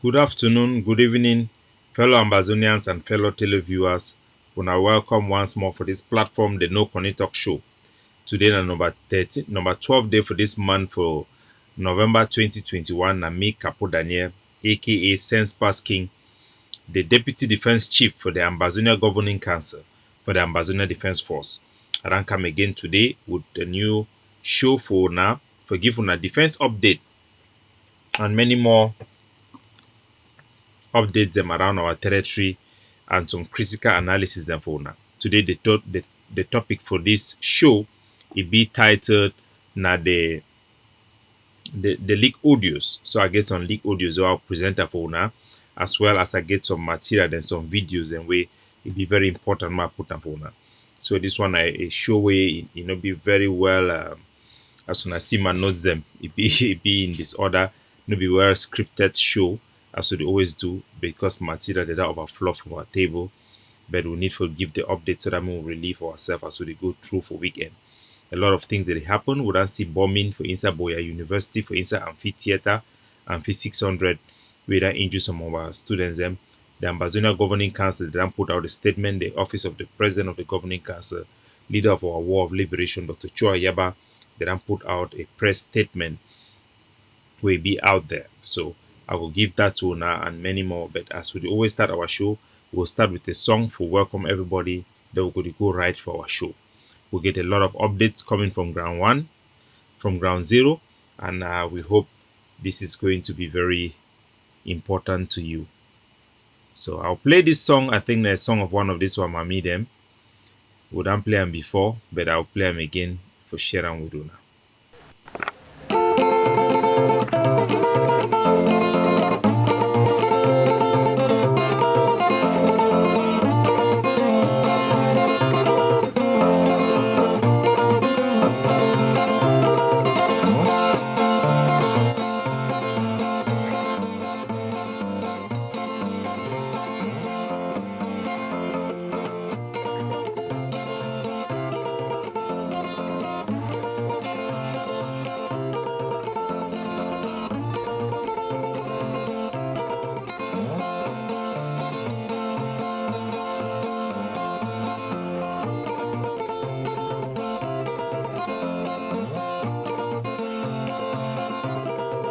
Good afternoon, good evening, fellow Ambazonians and fellow televiewers. We are welcome once more for this platform, the No Conny Talk Show. Today na number 13, number 12 day for this month for November 2021. Na me, Capo Daniel, aka Sense Pass King, the Deputy Defense Chief for the Ambazonia Governing Council for the Ambazonia Defense Force. I don come again today with a new show for now, for give una defense update and many more updates them around our territory and some critical analysis them for now. Today the topic for this show it be titled na the leak audios. So I get some leak audios I'll present for now, as well as I get some material and some videos and way it be very important I put them for now. So this one a show way be very well as soon as see my notes them it be in this order, no be well scripted show as we always do, because material that overflow from our table, but we need to give the update so that we will relieve ourselves as we go through for weekend. A lot of things that happen. We don't see bombing for inside Boya University, for inside amphitheater, Amphi 600. We don't injure some of our students. Them. The Ambazonia Governing Council they don't put out a statement. The Office of the President of the Governing Council, leader of our War of Liberation, Dr. Chua Yaba, they don't put out a press statement. Will be out there. So I will give that to now and many more. But as we always start our show, we'll start with a song for welcome everybody. Then we're going to go right for our show. We'll get a lot of updates coming from ground one, from ground zero, and we hope this is going to be very important to you. So I'll play this song. I think the song of one of these one, Mami them. We didn't play them before, but I'll play them again for sharing with you now.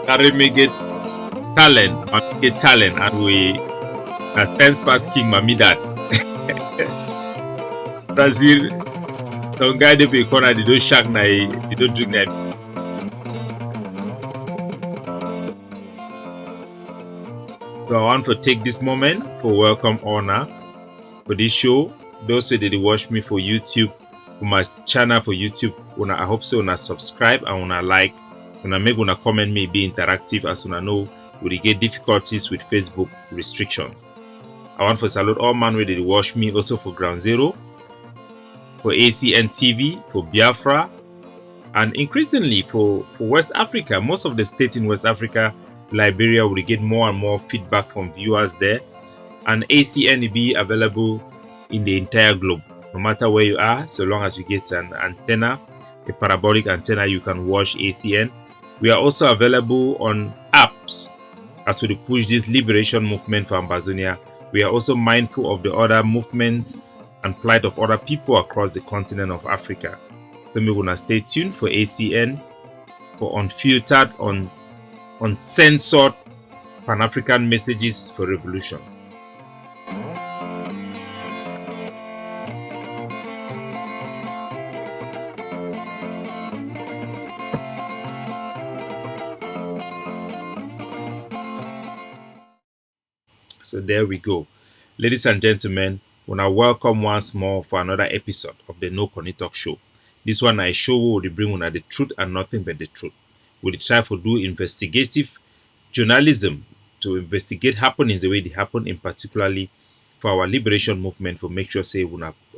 Carry me get talent, and we Sense Pass King Mami that. Brazil, some guy they be corner, they don't shack na, they don't drink that. So I want to take this moment for welcome honor for this show. Those who did watch me for YouTube, for my channel for YouTube, I hope so una subscribe and una like. Una make una comment may be interactive as una know we get difficulties with Facebook restrictions. I want to salute all man where they watch me also for Ground Zero, for ACN TV, for Biafra, and increasingly for West Africa. Most of the states in West Africa, Liberia, will get more and more feedback from viewers there. And ACN will be available in the entire globe, no matter where you are, so long as you get an antenna, a parabolic antenna, you can watch ACN. We are also available on apps as we push this liberation movement for Ambazonia. We are also mindful of the other movements and plight of other people across the continent of Africa. So we're gonna stay tuned for ACN, for unfiltered, uncensored Pan-African messages for revolution. So there we go. Ladies and gentlemen, we are welcome once more for another episode of the No Conny Talk Show. This one I show will bring una the truth and nothing but the truth. We try to do investigative journalism to investigate happenings the way they happen, in particularly for our liberation movement, for make sure say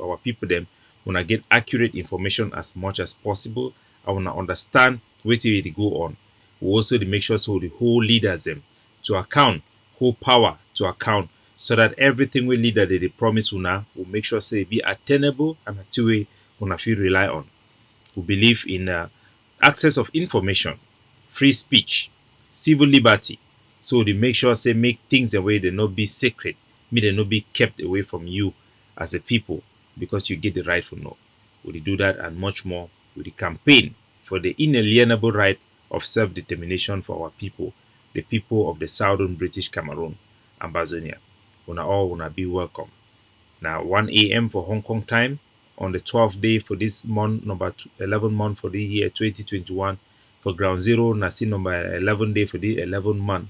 our people them wanna get accurate information as much as possible. I wanna understand what they go on. We also make sure so the whole leaders them to account, whole power to account, so that everything we leader they promise una will make sure say be attainable and a two-way una feel rely on. We believe in access of information, free speech, civil liberty, So they make sure say make things the way they not be secret, may they not be kept away from you as a people because you get the right to know. We do that and much more with the campaign for the inalienable right of self-determination for our people, the people of the southern British Cameroon, Ambazonia. Una all wanna be welcome. Now 1 a.m. for Hong Kong time on the 12th day for this month, number 11 month for the year 2021. For ground zero, Nasi number 11 day for the 11th month.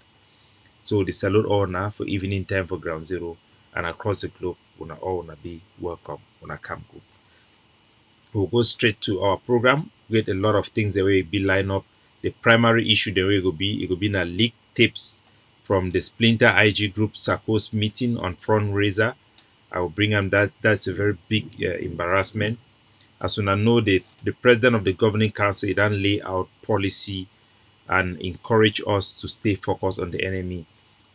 So the salute all now for evening time for ground zero and across the globe, una all wanna be welcome. Una come good. We'll go straight to our program. We get a lot of things the way it be line up. The primary issue the way it will be na leak tips from the Splinter IG group Sarko's meeting on fundraiser. I will bring them that. That's a very big embarrassment. As soon as I know the president of the governing council, he then lay out policy and encourage us to stay focused on the enemy.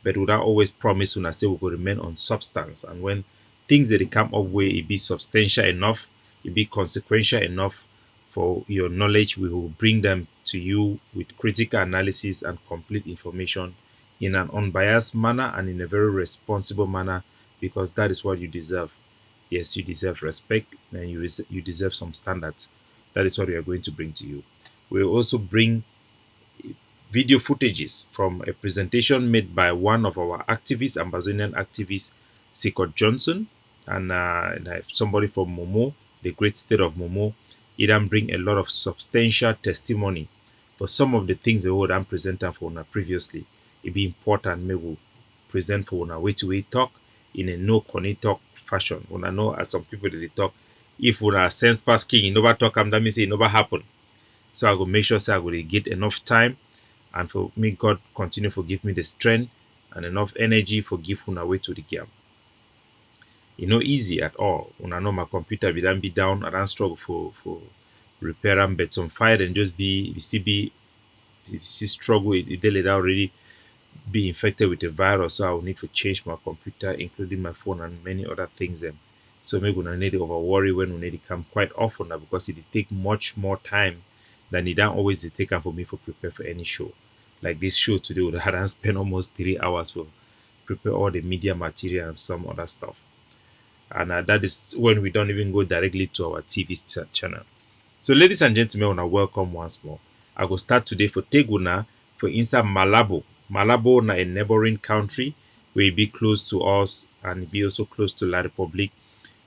But without always promise when I say we will remain on substance. And when things that they come up with it be substantial enough, it be consequential enough for your knowledge, we will bring them to you with critical analysis and complete information in an unbiased manner and in a very responsible manner because that is what you deserve. Yes, you deserve respect and you deserve some standards. That is what we are going to bring to you. We'll also bring video footages from a presentation made by one of our activists, Amazonian activist, Sikot Johnson, and somebody from Momo, the great state of Momo. It can bring a lot of substantial testimony for some of the things the world I'm presenting for una previously. It be important me will present for una way to way talk in a no corny talk fashion. Una know as some people they talk. If una sense pass king, you never talk, that means it never happen. So I will make sure say I will get enough time and for me God continue to give me the strength and enough energy for give una way to the game. It's not easy at all. Una know my computer will then be down and I struggle for repair and but some fire and just be the CB the struggle it daily already be infected with a virus, so I will need to change my computer, including my phone and many other things. So maybe we need to over worry when we need to come quite often now because it take much more time than it don't always take time for me to prepare for any show. Like this show today would have spent almost 3 hours for prepare all the media material and some other stuff. And that is when we don't even go directly to our TV channel. So, ladies and gentlemen, I wanna welcome once more. I will start today for Teguna for inside Malabo. Malabo na a neighboring country where it be close to us and be also close to La Republique.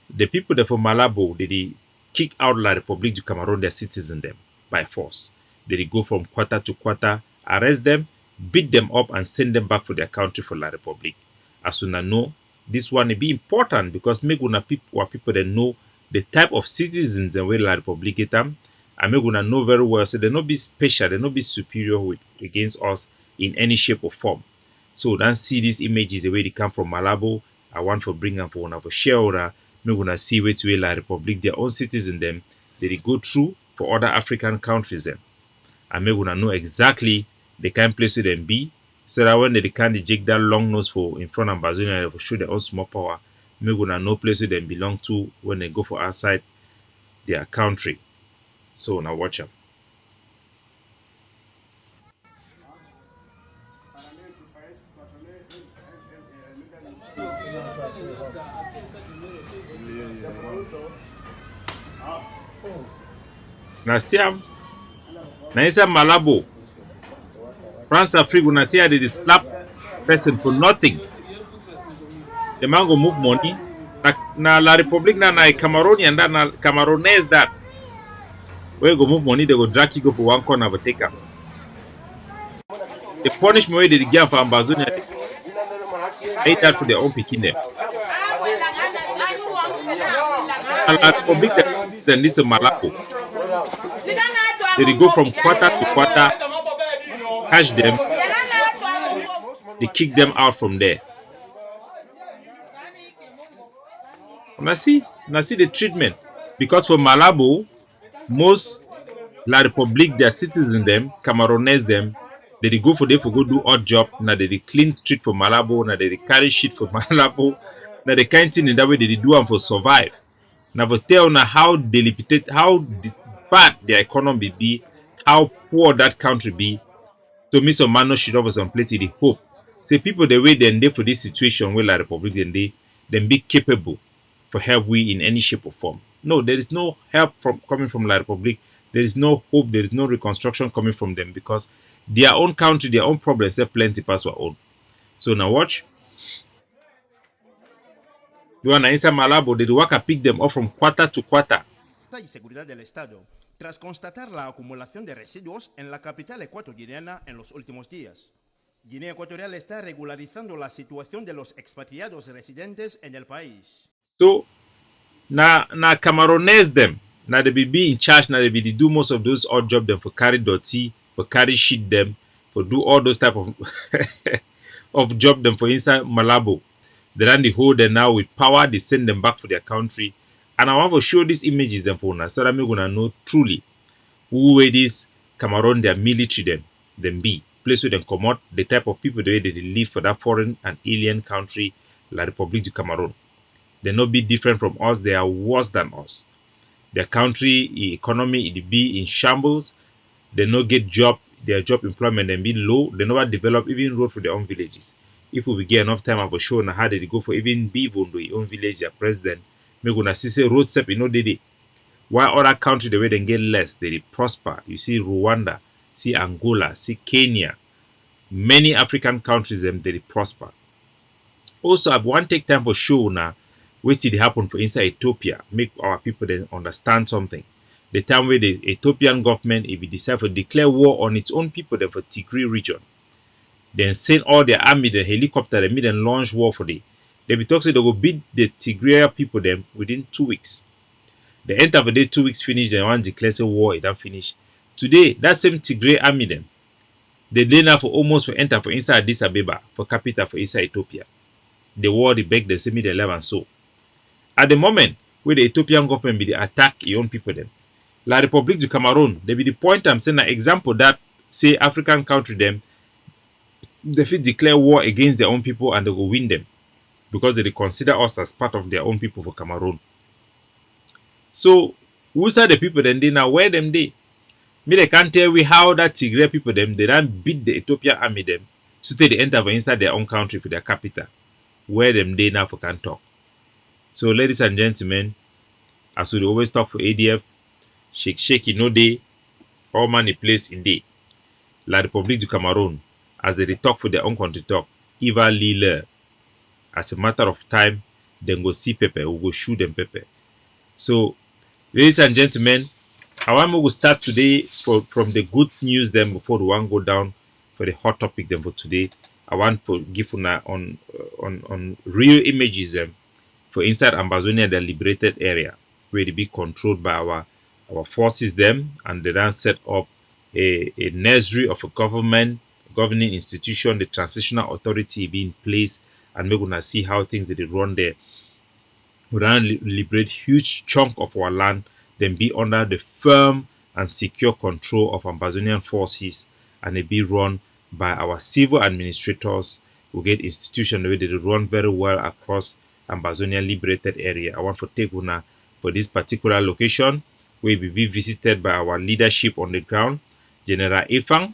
The people there for Malabo, they kick out La Republique du Cameroon, their citizens them by force. They go from quarter to quarter, arrest them, beat them up, and send them back for their country for La Republique. As soon as know, this one will be important because make una people that know the type of citizens and where La Republique get them, and make una know very well. So they not be special, they not be superior with against us in any shape or form. So then see these images the way they come from Malabo. I want to bring them for one of a shareholder. Make una see where to La Republique, their own citizens them, they go through for other African countries them. And make una know exactly the kind of place where them be. So that when they can eject that long nose for in front of Bazonia for show their own small power, make una know place where them belong to when they go for outside their country. So now watch them. Now see them. Now inside Malabo, France Afrique, when I see how they slap person for nothing. The man go move money. Na La Republique na Cameroonian that na Cameroonese that. Where go move money, they go drag you go for one corner but take her. The punishment way they give for Ambazonia, they that for their own picking them. And La Republique then this is Malabo. They go from quarter to quarter, catch them, they kick them out from there. Now see the treatment. Because for Malabo, most La Republique, their citizens them, Cameroonese them, they go for they for go do odd job. Now they clean street for Malabo, now they carry shit for Malabo. Now they can't in that way they do them for survive. Now for tell now how delimited, how bad their economy be, how poor that country be. So me some man no shit over some place in the hope Say people the way then they for this situation where La Republic then be capable for help we in any shape or form. No, there is no help from coming from La Republic. There is no hope. There is no reconstruction coming from them because their own country, their own problems, they plenty past our own. So now watch. You want to answer Malabo, they work pick them up from quarter to quarter. Y seguridad del Estado, tras constatar la acumulación de residuos en la capital ecuatoriana en los últimos días. Guinea Ecuatorial está regularizando la situación de los expatriados residentes en el país. So na Cameroonese them. Now they be in charge, now they be do most of those odd job them for carry dirty, for carry shit them, for do all those type of of job them for inside Malabo. They run the whole them now with power, they send them back for their country. And I want to show these images them for now so that I'm gonna know truly who way this Cameroon their military them be. Place where them come out, the type of people the way they live for that foreign and alien country, La Republic du Cameroon. They not be different from us, they are worse than us. Their country economy it be in shambles, they not get job, their job employment and be low, they never develop even road for their own villages. If we get enough time I will show now how they go for even be Vondo, own village, their president, make gonna see say road step, you know they. While other countries the way they get less, they prosper. You see Rwanda, see Angola, see Kenya, many African countries them they prosper. Also, I want take time for show now what did happen for inside Ethiopia, make our people then understand something. The time where the Ethiopian government if it decide to declare war on its own people then for Tigray region, then send all their army, the helicopter, they meet and launch war for the. They be talking they go beat the Tigray people them within 2 weeks. The end of the day, 2 weeks finish, they want declare say war, it don't finish. Today, that same Tigray army them, they dey now for almost for enter for inside Addis Ababa, for capital for inside Ethiopia. The war, they beg, they say me, they live and so. At the moment where the Ethiopian government be the attack your own people them, La Republique du Cameroon, they be the point I'm saying an example that say African country them, they fit declare war against their own people and they go win them because they consider us as part of their own people for Cameroon. So who's are the people then they now where them they? Me they can't tell we how that Tigray people them they don't beat the Ethiopian army them so they enter for inside their own country for their capital. Where them they now for can talk. So ladies and gentlemen, as we always talk for ADF, shake no day, all money place in day. La Republique du Cameroon, as they talk for their own country talk, Eva Lille, as a matter of time, then go see Pepe, we go shoot them Pepe. So, ladies and gentlemen, I want to start today from the good news then before the one go down for the hot topic then for today. I want to give una on real images them for inside Amazonia, the liberated area, where they be controlled by our forces them, and they then set up a nursery of a governing institution, the transitional authority be in place, and we're gonna see how things that they run there. We then liberate huge chunk of our land, then be under the firm and secure control of Amazonian forces, and they be run by our civil administrators who get institutions where they run very well across Amazonian liberated area. I want to take una for this particular location where we be visited by our leadership on the ground, General Efang.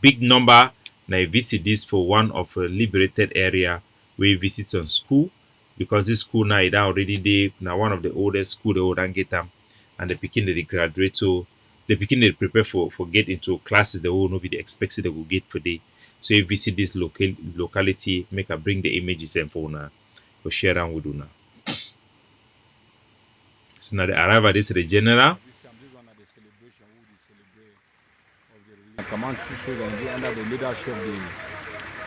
Big number now visit this for one of a liberated area where he visits on school because this school now is already there, now one of the oldest school they would get them, and the begin they graduate, so they begin to prepare for get into classes they will not be expected they will get for day. So you visit this locality, make a bring the images and for share around with una. So now they arrive at this the general. Command to show that under the leadership of the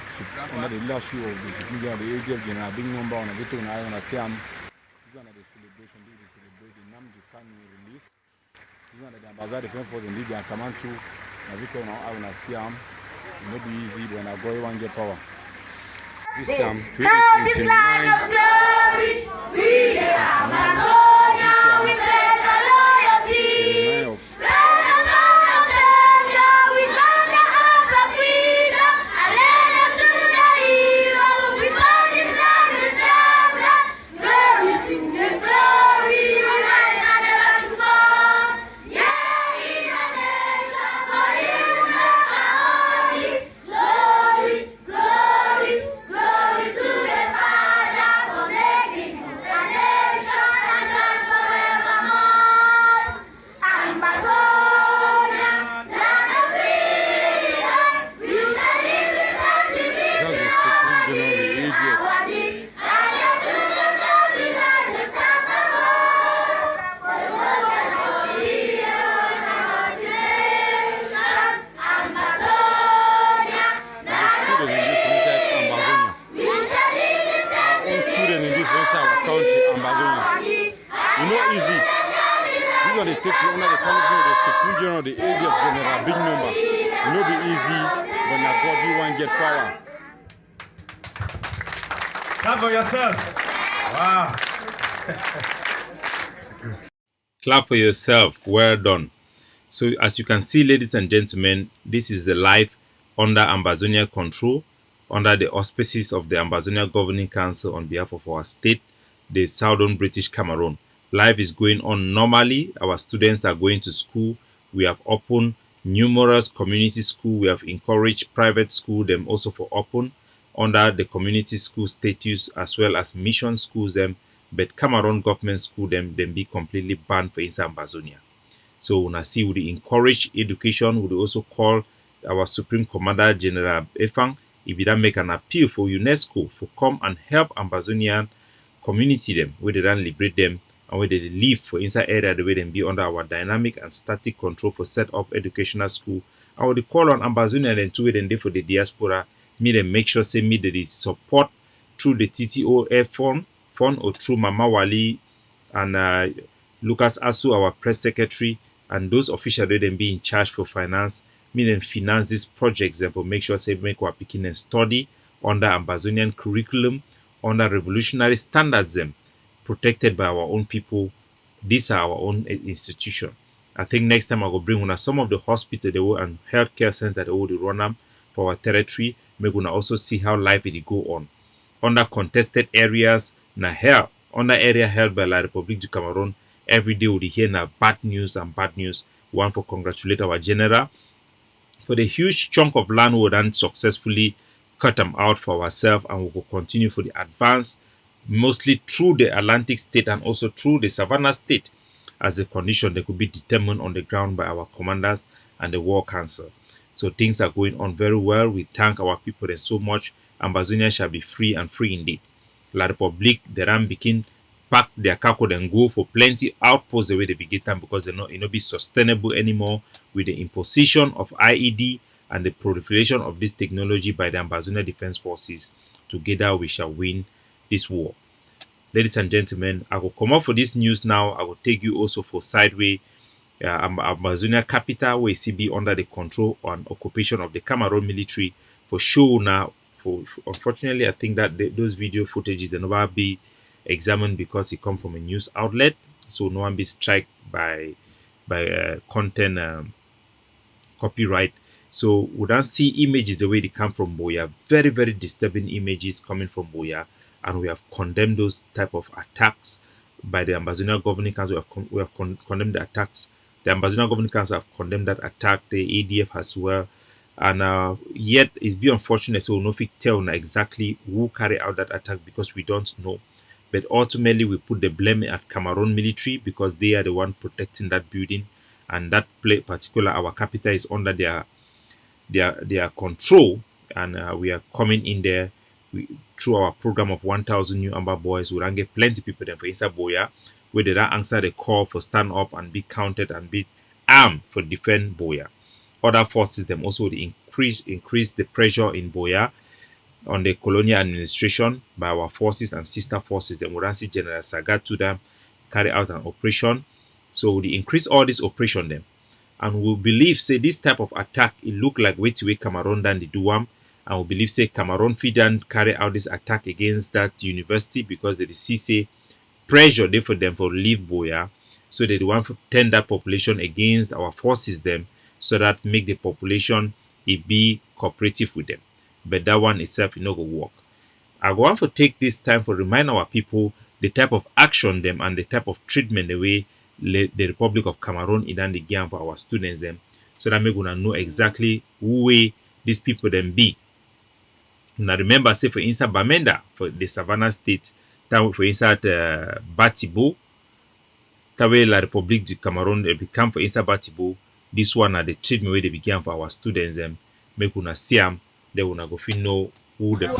Supreme General, the ADF General, big number on a veto and I on a Siam. This one of the celebration, they celebrate the Namdi Kanu release. This one of the Ambassador Defense Force in Libya, command to a veto on a Siam. It will not be easy when I go and get power. This Siam, 2029. We are Amazonia, we pledge our loyalty. take under the canopy of the Supreme General, the ADF General, big number. It will be easy when a God you want get power. Clap for yourself. Wow. Clap for yourself. Well done. So as you can see, ladies and gentlemen, this is the life under Ambazonian control, under the auspices of the Ambazonian Governing Council on behalf of our state, the Southern British Cameroon. Life is going on normally. Our students are going to school. We have opened numerous community schools. We have encouraged private school them also for open under the community school status, as well as mission schools them. But Cameroon government school them be completely banned for inside Ambazonia. So when I see we encourage education, we also call our Supreme Commander General Efang if he make an appeal for UNESCO for come and help Ambazonian community them, where they don't liberate them and where they live for inside area the way they be under our dynamic and static control for set up educational school. And we call on Ambazonian and two then for the diaspora, me them make sure say me that is support through the TTOF fund or through Mama Wali and Lucas Asu, our press secretary, and those officials they then be in charge for finance, me then finance these projects and for make sure say make our picking and study under Ambazonian curriculum, under revolutionary standards them, protected by our own people. These are our own institution. I think next time I will bring una some of the hospital they will and healthcare center they will run them for our territory. We're gonna also see how life it go on. Under contested areas, na hell, under area held by La Republique du Cameroon, every day we hear na bad news and bad news. We want to congratulate our general for the huge chunk of land we done successfully cut them out for ourselves, and we will continue for the advance, mostly through the Atlantic state and also through the Savannah state, as a condition that could be determined on the ground by our commanders and the War Council. So things are going on very well. We thank our people so much. Ambazonia shall be free and free indeed. La Republique, the Ram begin pack their cargo and go for plenty outposts the way they begin them because they're not, be sustainable anymore with the imposition of IED and the proliferation of this technology by the Ambazonia Defense Forces. Together we shall win this war. Ladies and gentlemen, I will come up for this news now. I will take you also for sideway Amazonia capital where CB under the control and occupation of the Cameroon military for show now. Unfortunately, I think that those video footages they never be examined because it come from a news outlet, so no one be struck by content copyright. So we don't see images the way they come from Boya, very very disturbing images coming from Boya, and we have condemned those type of attacks by the Ambazonia Governing Council. We have condemned the attacks. The Ambazonia Governing Council have condemned that attack. The ADF as well. And yet it's be unfortunate, so we'll not tell exactly who carried out that attack because we don't know. But ultimately we put the blame at Cameroon military because they are the one protecting that building, and that particular our capital is under their control, and we are coming in there through our program of 1,000 new Amber boys. We'll get plenty of people there for Isa Boya, where they don't answer the call for stand up and be counted and be armed for defend Boya. Other forces them also increase the pressure in Boya on the colonial administration by our forces and sister forces. The Muransi General Sagat to them carry out an operation. So we increase all this operation them, and we believe say this type of attack it look like way Cameroon than the Duam, and we believe say Cameroon Fidan carry out this attack against that university because they see say pressure there for them for leave Boya, so they want to turn that population against our forces them, so that make the population it be cooperative with them. But that one itself is not going to work. I want to take this time to remind our people the type of action them and the type of treatment the way the Republic of Cameroon is the game for our students them, so that we're gonna know exactly who way these people them be. Now remember, say for instance Bamenda for the Savannah state, for instance Batibo, that way la Republique du Cameroon become for instance Batibo. This one are the treatment where they began for our students them. Make una see them, they wanna go feel know who the. Je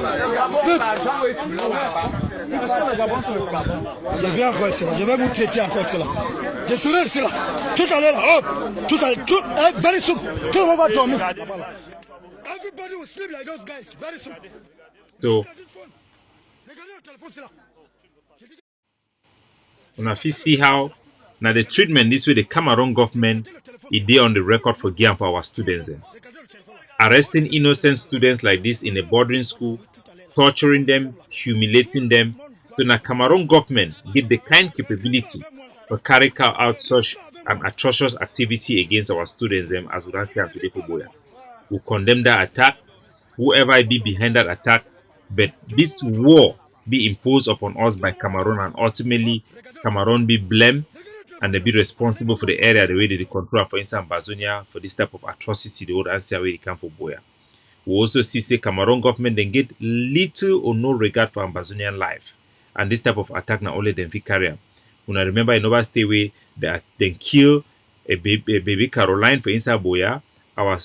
viens encore cela, je vais vous traiter encore cela. Je serai cela. Tout à l'heure, oh, tout à l'heure, very soon, tout le monde va dormir. Everybody will sleep like those guys, very soon. So, on a see how Now the treatment this way the Cameroon government is there on the record for game for our students. Arresting innocent students like this in a boarding school, torturing them, humiliating them. So the Cameroon government get the kind capability to carry out such an atrocious activity against our students as we see today for Boya. We condemn that attack, whoever be behind that attack, but this war be imposed upon us by Cameroon and ultimately Cameroon be blamed and they be responsible for the area the way they control, for instance, Bazonia for this type of atrocity the old answer where they come for Boya. We also see say Cameroon government then get little or no regard for Ambazonian life. And this type of attack not only them fit carry am. When I remember in Nova State way that they kill a baby Caroline for inside Boya, our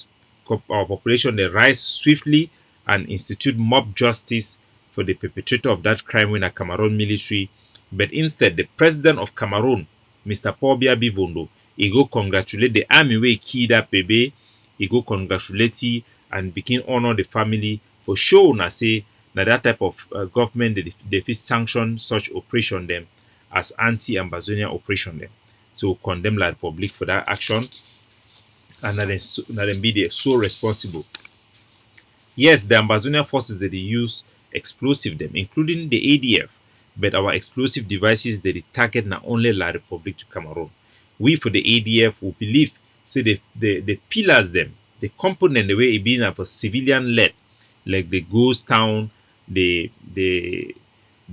population they rise swiftly and institute mob justice for the perpetrator of that crime in a Cameroon military. But instead, the president of Cameroon, Mr. Paul Biya Bivondo, he go congratulate the army where he killed that baby. He go congratulate and begin honor the family for sure. Na say na that type of government they fit sanction such operation them as anti-Ambazonian operation them. So condemn la public for that action and na them be the so responsible. Yes, the Ambazonian forces that they use explosive them, including the ADF, but our explosive devices that they target not only La Republic to Cameroon. We for the ADF we believe say the pillars them, the component the way it being of a civilian led, like the ghost town, the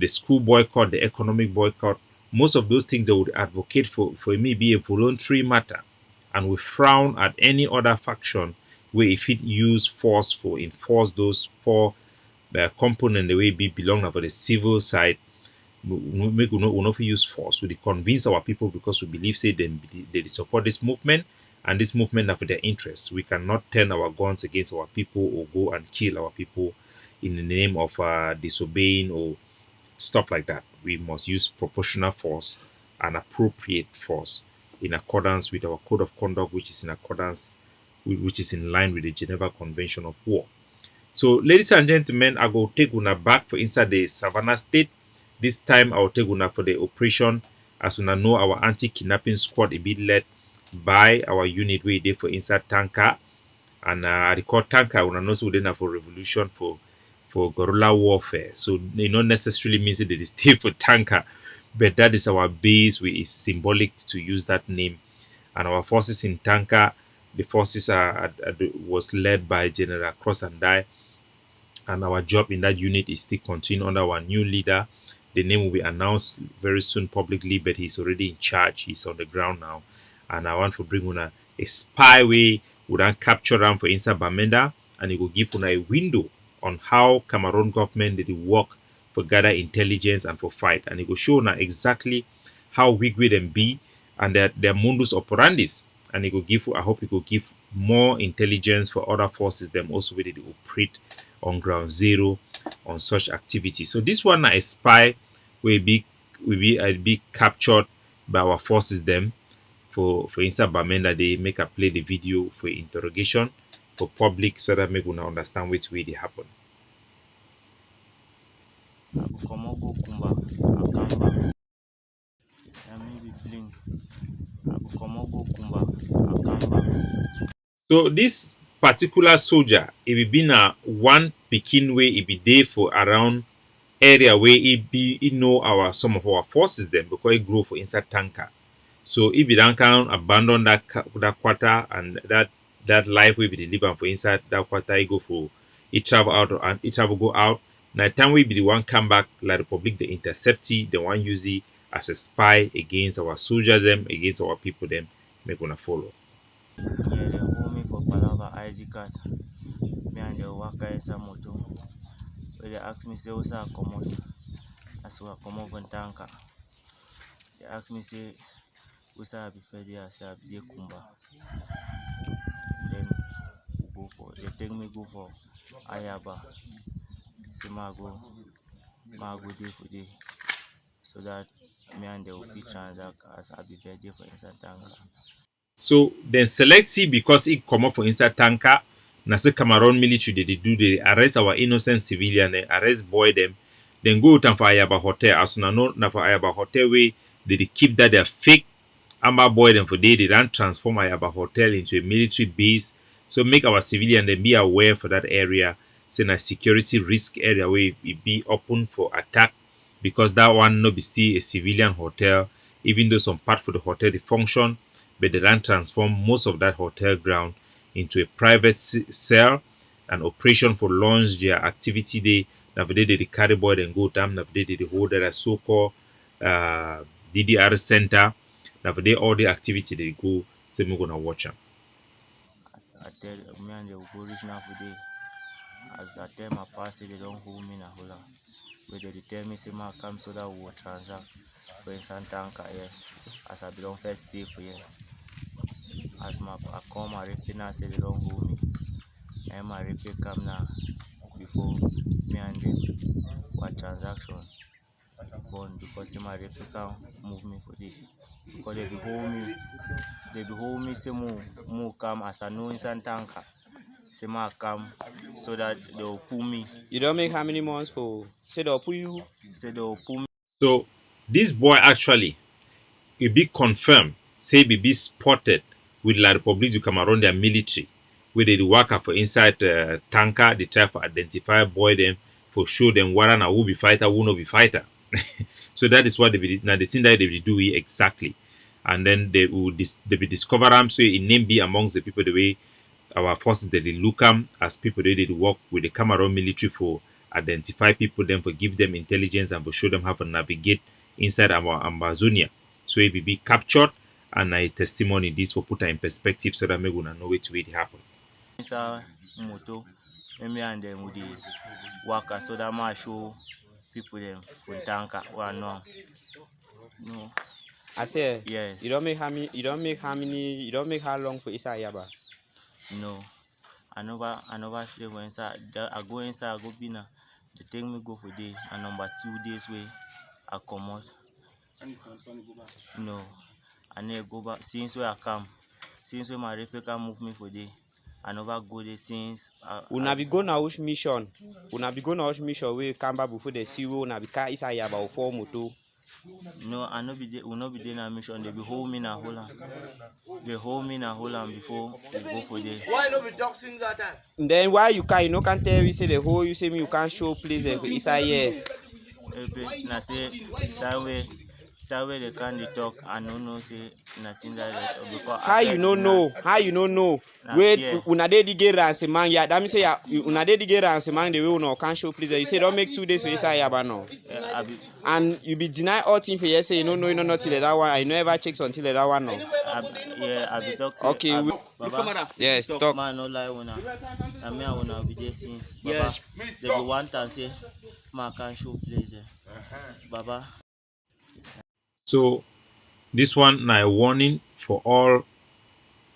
school boycott, the economic boycott, most of those things they would advocate for me be a voluntary matter. And we frown at any other faction where if it use force for enforce those four component the way it be belong for the civil side. We not use force. We convince our people because we believe say they support this movement and this movement are for their interests. We cannot turn our guns against our people or go and kill our people in the name of disobeying or stuff like that. We must use proportional force and appropriate force in accordance with our code of conduct, which is in accordance which is in line with the Geneva Convention of War. So, ladies and gentlemen, I go take una back for inside the Savannah State. This time I will take una for the operation. As una know, our anti-kidnapping squad a bit led by our unit we did for inside Tanka. And I recall Tanka una know so then for revolution for guerrilla warfare. So it not necessarily means that they stay for Tanka, but that is our base. We is symbolic to use that name. And our forces in Tanka, the forces was led by General Cross and Die. And our job in that unit is still continuing under our new leader. The name will be announced very soon publicly, but he's already in charge. He's on the ground now. And I want to bring una a spy way would capture them for inside Bamenda, and it will give una a window on how Cameroon government did work for gather intelligence and for fight. And it will show una exactly how weak we them be and their mundus operandis. And it will give, I hope it will give more intelligence for other forces them also where they operate on ground zero on such activity. So this one a spy will be captured by our forces them for instance Bamenda they make a play the video for interrogation for public so that make una understand which way they happen. So this particular soldier, if it been a one Pekin way, it be there for around area where it know some of our forces then because it grow for inside Tanka. So if you don't can abandon that quarter and that life will be delivered for inside that quarter, it travel out and it travel go out. Now time we be the one come back like the Republic they intercept it, the one use it as a spy against our soldiers them, against our people them, make gonna follow. Yeah, they hold me for Palava ID card. Me and the worker is a moto. But they ask me say what's a common as well come over Tanka. They ask me say what's a be fed there, say I be Kumba. Then go for they take me go for Ayaba. Say ma go day for day. So that me and the will transact as I be fed there for inside Tanka. So then select C because it come up for inside Tanka. Nasa Cameroon military they arrest our innocent civilian, they arrest boy them, then go to for Ayaba Hotel. As na know na for Ayaba Hotel way they keep that their fake Amber Boy them for they don't transform our hotel into a military base. So make our civilian then be aware for that area. Say a security risk area where it be open for attack, because that one no be still a civilian hotel, even though some part for the hotel they function, but they don't transform most of that hotel ground into a private cell, an operation for launch their activity day. Now they carry boy and go down. Now they hold that so-called DDR center. Now for all the activity they go, say we're gonna watch them. I tell me and they will go reach now for day. As I tell my party, they don't hold me in a hola. But they tell me say my come so that we will transact for instance tanker here. As I belong first stay for here. As I come my repeat now say they don't hold me. And my repeat come now before me and them what transaction born, because my repeat can move me for day. Because they be hold me say more come as I know instant tanker. Say my come so that they will pull me. You don't make how many months for? Say they'll pull you. Say they will pull me. So this boy actually it be confirmed, say be spotted with La Republique du Cameroon, their military, where they work for inside tanker, they try to identify boy them for show them what and who be fighter, who no be fighter. So that is what they be now the thing that they will do here exactly. And then they will they be discover them, so it name be amongst the people the way our forces they look them as people they did work with the Cameroon military for identify people, then for give them intelligence and for show them how to navigate inside our Amazonia. So it will be captured and a testimony this for put in perspective so that we gonna know it will happen. Inside moto, me and them with the worker so that might show people them for tanker one no. No. I say Yes. You don't make how many? You don't make how many? You don't make how long for Isaiah? No. I never stay for inside. I go inside, I go bina. They take me go for day and number 2 days way I come out. No. I never go back since where I come. Since when my replica move me for day. I never go there since. Una be go na which mission? Una be go na which mission where come back before the see we una be car Isaiah about 4 moto. No, I no be there. We no be there na mission. They be hold me na Holland. They hold me na Holland before we go for there. Why not be doxing that time? Then why you can't? You no can tell me say the whole. You say me you can't show place for Isaiah. Na say that way they can't talk. I don't know say nothing that because How you no know? How you no know? Wait, una dey get ransomang ya. That mean say una dey get ransomang the way una can't show please. You say don't make 2 days for Isaiah but no. And you be deny all things for you say you no know you no know till that one. I never checks until that one no. I be talk. Okay, Baba. yes, talk. Man no lie una. I mean I wanna be there since. Yes. They be one time say man can't show place. Baba. So this one now a warning for all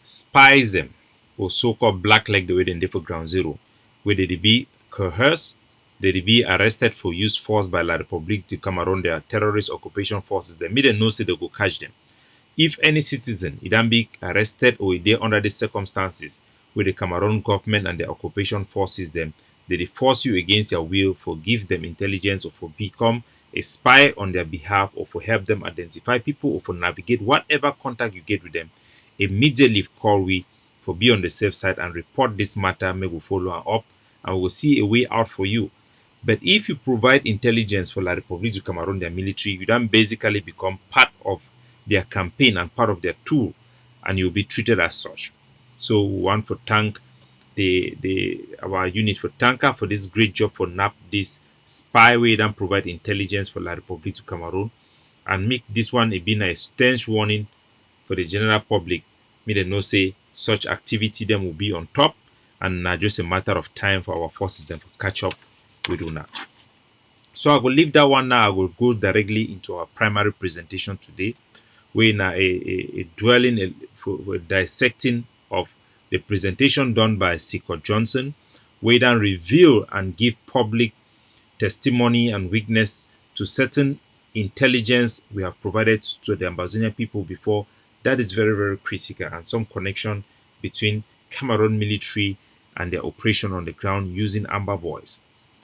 spies them or so-called black leg the way they for ground zero, where they be coerced, they be arrested for use force by La Republique du Cameroon, their terrorist occupation forces. They made a no say they go catch them. If any citizen it can be arrested or they under these circumstances where the Cameroon government and the occupation forces them, they force you against your will for give them intelligence or for become a spy on their behalf or for help them identify people or for navigate whatever contact you get with them, immediately call we for be on the safe side and report this matter. May we follow up and we will see a way out for you. But if you provide intelligence for La Republique du Cameroon, their military, you then basically become part of their campaign and part of their tool, and you'll be treated as such. So we want to thank our unit for tanker for this great job for nap this spyware and provide intelligence for La Republique du Cameroon and make this one a been a stench warning for the general public. May they know say such activity them will be on top and not just a matter of time for our forces them to catch up with UNA. So I will leave that one now. I will go directly into our primary presentation today. We're now a dwelling for dissecting of the presentation done by Sikot Johnson, where then reveal and give public testimony and witness to certain intelligence we have provided to the Ambazonia people before. That is very, very critical, and some connection between Cameroon military and their operation on the ground using Amber Voice.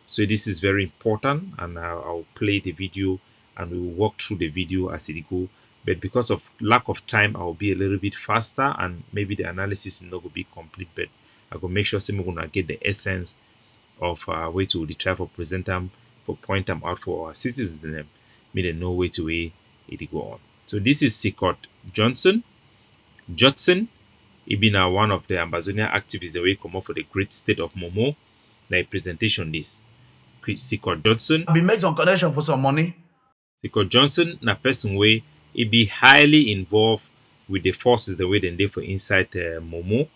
So this is very important, and I'll play the video and we will walk through the video as it go but because of lack of time, I will be a little bit faster and maybe the analysis is not going to be complete, but I will make sure we're going to get the essence of way to try for present them, for point them out for our citizens, them, me they know way to way it go on. So this is Scott Judson. He been one of the Amazonian activists away come up for the great state of Momo. Now presentation this Scott Johnson. I've been make some connection for some money. Scott Johnson na person way he be highly involved with the forces the way they live for inside Momo,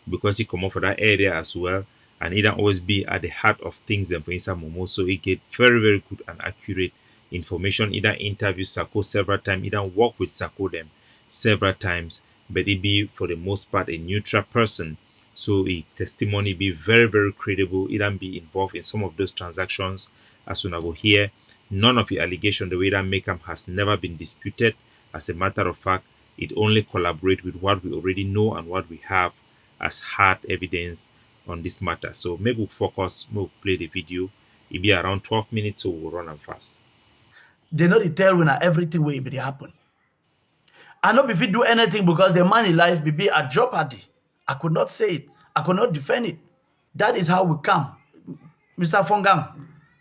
because he come up for that area as well, and he don't always be at the heart of things for inside Momo. So he get very very good and accurate information. He don't interview Sako several times. He don't work with Sako them several times, but he be for the most part a neutral person. So his testimony be very very credible. He don't be involved in some of those transactions. As soon as I go here, none of the allegation the way that make him has never been disputed. As a matter of fact, it only collaborate with what we already know and what we have as hard evidence on this matter. So maybe we'll focus, we'll play the video. It'll be around 12 minutes, so we'll run them fast. They know the tell when everything will be happen. I know if you do anything because the man in life will be at jeopardy. I could not say it. I could not defend it. That is how we come. Mr. Fongang,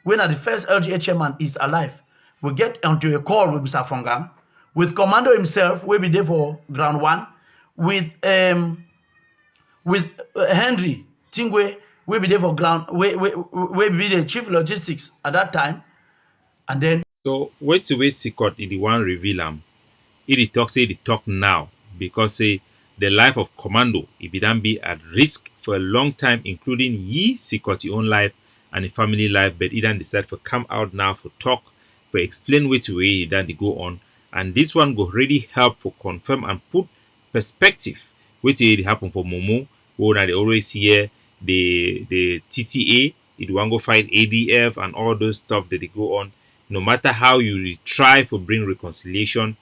when the first LGA chairman is alive, we get onto a call with Mr. Fongang, with Commando himself, we be there for ground one, with Henry Tingwe, we be there for ground, we be the chief logistics at that time, and then. So wait to wait Scott is the one reveal him. He talk now because say the life of Commando it be done be at risk for a long time, including Scott own life and the family life, but he done decide for come out now for talk, for explain which way he done they go on. And this one go really help for confirm and put perspective which it happen for Momo, where they always hear the TTA, it want go fight ADF and all those stuff that they go on. No matter how you try for bring reconciliation,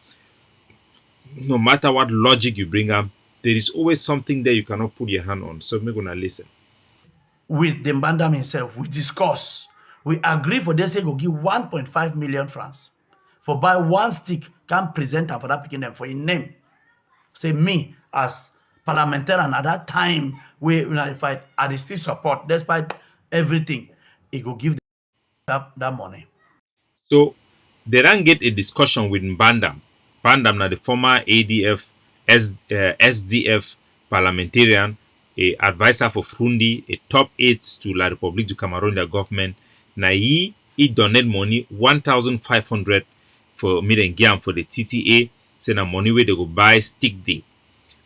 no matter what logic you bring up, there is always something there you cannot put your hand on. So we're gonna listen. With the Mbandam himself, we discuss. We agree for this, go give 1.5 million francs for buy one stick, can present for that picking them for a name. Say me as parliamentarian at that time, we fight, I still support despite everything. He go give that money. So they don't get a discussion with Mbandam. Mbandam na the former ADF SDF parliamentarian, a advisor for Frundi, a top aide to La République du Cameroon, their government. Na he donate money 1,500 for Midengam for the TTA. Say na money where they go buy stick day,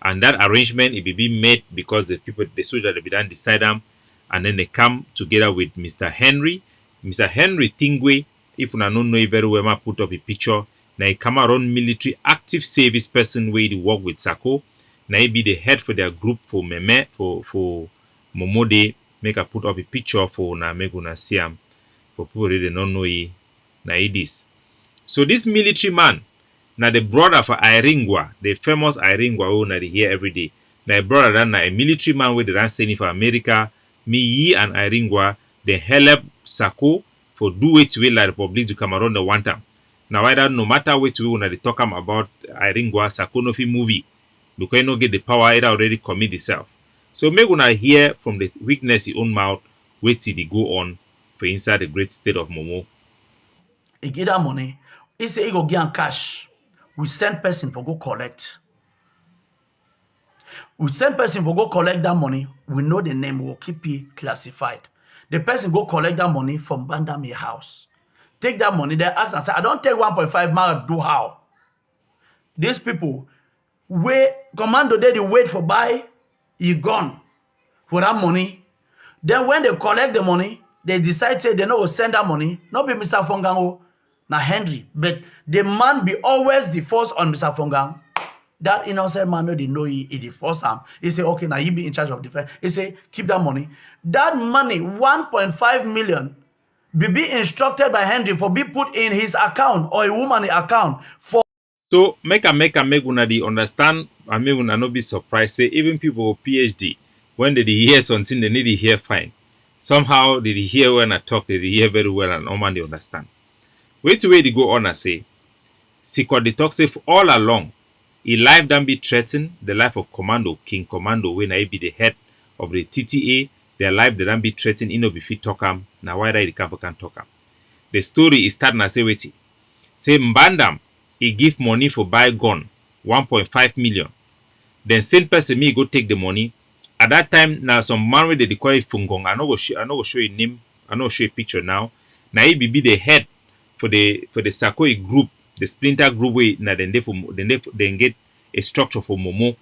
and that arrangement it will be made because the people, the soldiers, they be done decide them, and then they come together with Mr. Henry Tingwe. If you don't know very well, I put up a picture. Now he Cameroon military active service person where they work with Sako. Now he be the head for their group for Meme for Momode. Make I put up a picture for na make una see him. For people that don't know he. Now it is. So this military man, now the brother for Iringwa, the famous Iringwa who na they hear every day. Now a brother that na a military man where they run sending for America. Me and Iringwa they help Sako for do it with La République du Cameroon the one time. Now either no matter which way when they talk about Iringwa Sako no fi movie, because you no get the power, it already commit itself. So make una hear from the weakness in own mouth, wait till they go on for inside the great state of Momo. He get that money. He say he go give him cash. We send person for go collect. We send person for go collect that money. We know the name. We'll keep it classified. The person go collect that money from Bandami house. Take that money. They ask and say, I don't take 1.5 million. Do how? These people, wait, commando they wait for buy. He gone for that money. Then when they collect the money, they decide say they no go send that money. Not be Mr. Fongang, na Henry, but the man be always the force on Mr. Fongang. That innocent man no they know he the force him. He say okay, now he be in charge of defense. He say keep that money. That money 1.5 million be instructed by Henry for be put in his account or a woman account for. So make una the understand. I mean una no be surprised. Say even people with PhD when they hear something they need to hear fine. Somehow they hear when I talk they hear very well and normal they understand. Wait till they go on and say Sikot the talk say all along, he life don't be threatened, the life of Commando, King Commando, when I be the head of the TTA, their life they don't be threatened, you know, if you talk am, now why the camp can talk am. The story is starting as say wait. Say Mbandam, he give money for buy gun, 1.5 million. Then same person me go take the money. At that time, now some man with the call Fungong. I know go show you name. I know show you picture now. Now he be the head for the Sakoi group, the splinter group way. Now then they get a structure for Momo.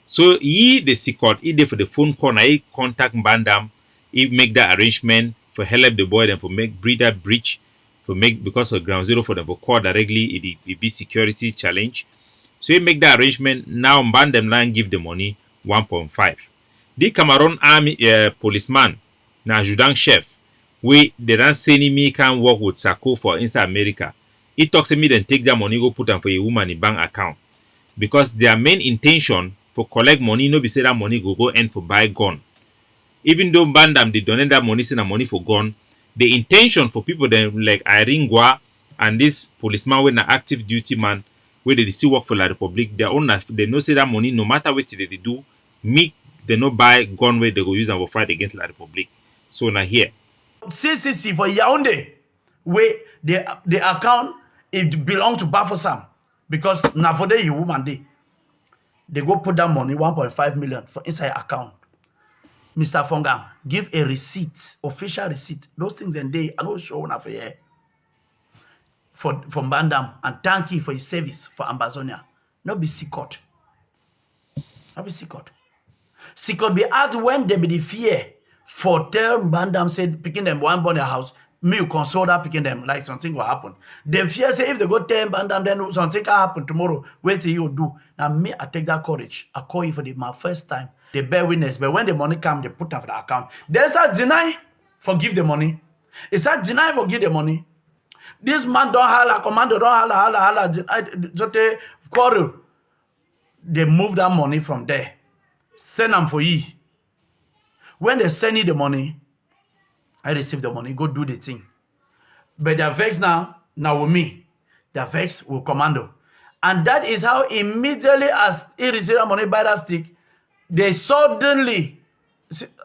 So he the secret, he there for the phone call. Now he contact Mbandam. He make that arrangement for help the boy then for make breeder breach. For make because of ground zero for them for call directly it be security challenge. So he make the arrangement. Now Mbandam land give the money 1.5. The Cameroon army policeman, na adjutant chef, we they don't say me can work with Sako for inside America. He talks to me then take that money go put them for a woman in bank account because their main intention for collect money no be say that money go end for buy gun. Even though Mbandam they donate that money, send that money for gun. The intention for people then like Iringwa and this policeman with an active duty man where they still work for La Republic, their own they know say that money no matter what they do, make they no buy gun where they go use and will fight against La Republic. So now here. CCC for Yaoundé, where the account it belong to Bafosam because now for the woman they go put that money 1.5 million for inside account. Mr. Fongam, give a receipt, official receipt. Those things and they are not showing up here for Mbandam and thank you for his service for Ambazonia. Not be secret. Not be secret. Secret be asked when they be the fear for tell Mbandam said picking them one born their house. Me you console that picking them like something will happen. Them fear say if they go tell Mbandam then something can happen tomorrow. Wait till you do. Now me I take that courage. I call you for my first time. They bear witness, but when the money come, they put them for the account. They start deny, forgive the money. They start deny, forgive the money. This man don't holla, commando don't holla, just quarrel. They move that money from there. Send them for you. When they send you the money, I receive the money, go do the thing. But they're vexed now with me. They're vexed with commando. And that is how immediately as he received the money by that stick, they suddenly,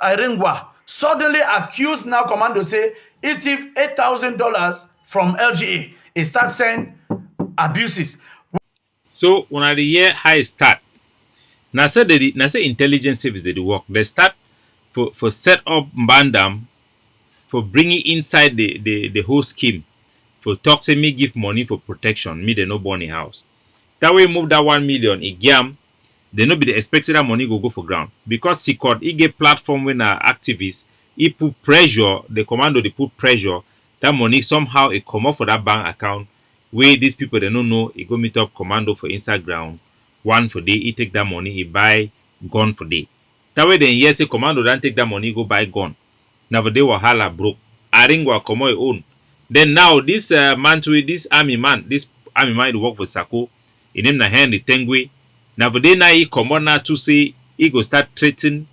Iringwa, suddenly accused now commando say, it thief $8,000 from LGA. It starts saying abuses. So when the year high start, now say intelligence service they do work. They start for set up Mbandam for bringing inside the whole scheme. For talk say me give money for protection, me they no born in house. That way move that 1 million in Giam. They no be the expected that money go for ground because Sikot he get platform when activists he put pressure the commando they put pressure that money somehow it come up for that bank account where these people they don't know he go meet up commando for Instagram one for day he take that money he buy gun for day that way then yes the commando don't take that money go buy gun now for day wahala broke Aringwa come on own then now this man to this army man he work for Sako he name na Henry Tengwe. Now for day now he come on now to say he go start threatening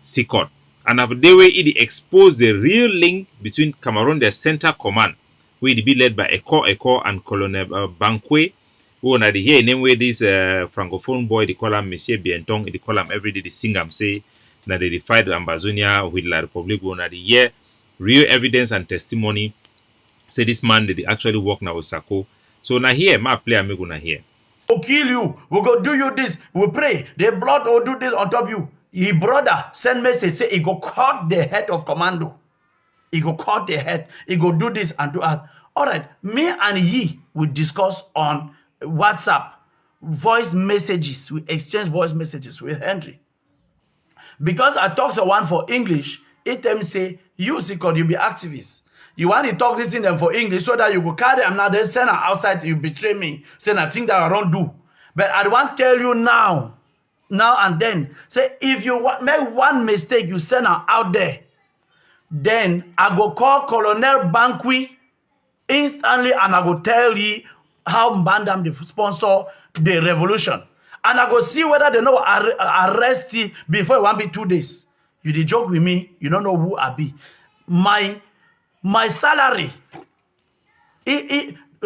Sikot. And now for day way he expose the real link between Cameroon their center command, where it be led by Eko and Colonel Bankwe, who na the here name where this francophone boy they call him Monsieur Bientong, they call him every day they sing him say na they fight Ambazonia with La Republic, who na the here real evidence and testimony say this man they actually work now with Sako. So now here my play amigo na here. We'll kill you. We'll go do you this. We'll pray. The blood will do this on top of you. His brother send message say he go cut the head of commando. He go cut the head. He go do this and do that. All right. Me and he will discuss on WhatsApp. Voice messages. We exchange voice messages with Henry. Because I talk to one for English, it tell me say, you Sikot, you be activist. You want to talk this in them for English so that you go carry them now, then send them outside, you betray me, say nothing that I don't do. But I want to tell you now and then, say if you make one mistake, you send them out there, then I go call Colonel Bankwe instantly and I go tell you how Mbandam the sponsor the revolution. And I go see whether they know arrest you before it won't be 2 days. You dey joke with me, you don't know who I be. My salary,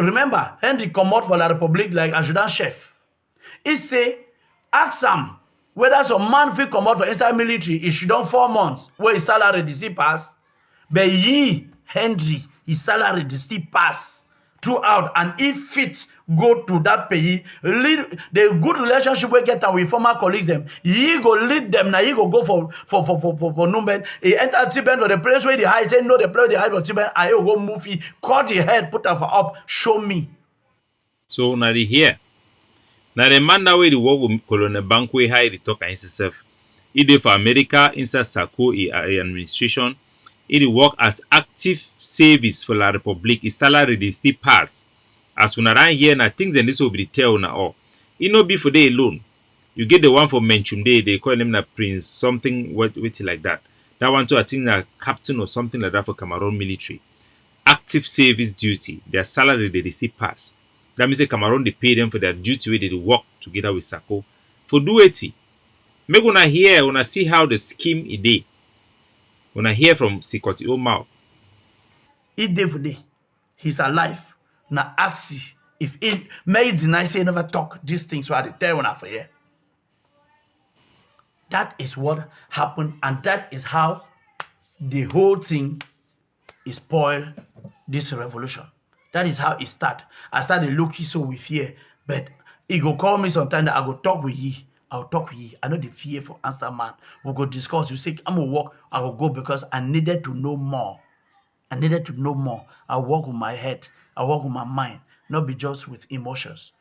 remember, Henry come out for La République like adjutant chef. He say, ask him whether some man fit come out for inside military, he should done 4 months, where his salary dey still pass. But Henry, his salary dey still pass throughout, and if fit go to that pays, lead the good relationship we get with former colleagues them, he go lead them, now he go for Numben, he enter Tiben for the place where they hide, say no, the place they hide for Tiben, I go move, he cut the head, put her for up, show me. So now they here. Now the man that way the work with Colonel Bankway high the talk and himself. He did for America inside Sako administration. He work as active service for La République. His salary they still pass. As when around here now things and this will be tell now all. It no be for day alone. You get the one for Menchum Day, they call him na Prince something what like that. That one too I think a captain or something like that for Cameroon military. Active service duty. Their salary they still pass. That means the Cameroon they pay them for their duty where they work together with Sako. For do it. Make una hear, una see how the scheme is day. When I hear from Sikoti Omar, he day for day, he's alive. Now ask if it may deny say never talk these things so I tell una for here. That is what happened, and that is how the whole thing is spoiled. This revolution. That is how it start. I started looking so with fear, but he go call me sometime that I go talk with ye. I'll talk with you. I know the fear for answer man. We'll go discuss. You say, I'm going to walk. I will go because I needed to know more. I needed to know more. I walk with my head. I walk with my mind. Not be just with emotions.